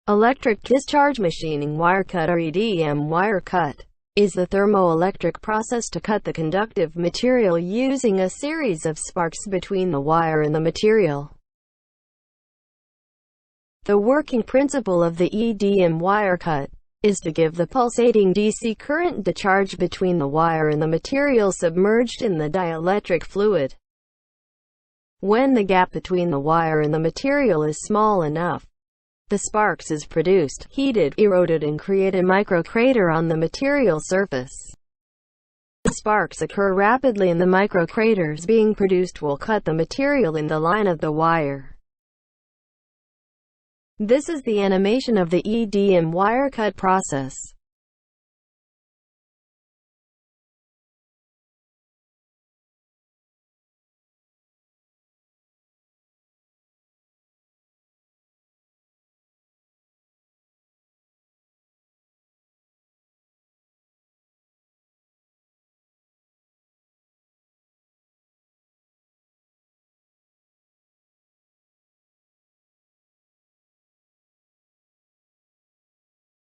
Electric discharge machining wire cut, or EDM wire cut, is the thermoelectric process to cut the conductive material using a series of sparks between the wire and the material. The working principle of the EDM wire cut is to give the pulsating DC current discharge between the wire and the material submerged in the dielectric fluid. When the gap between the wire and the material is small enough, the sparks is produced, heated, eroded, and create a microcrater on the material surface. The sparks occur rapidly, and the microcraters being produced will cut the material in the line of the wire. This is the animation of the EDM wire cut process.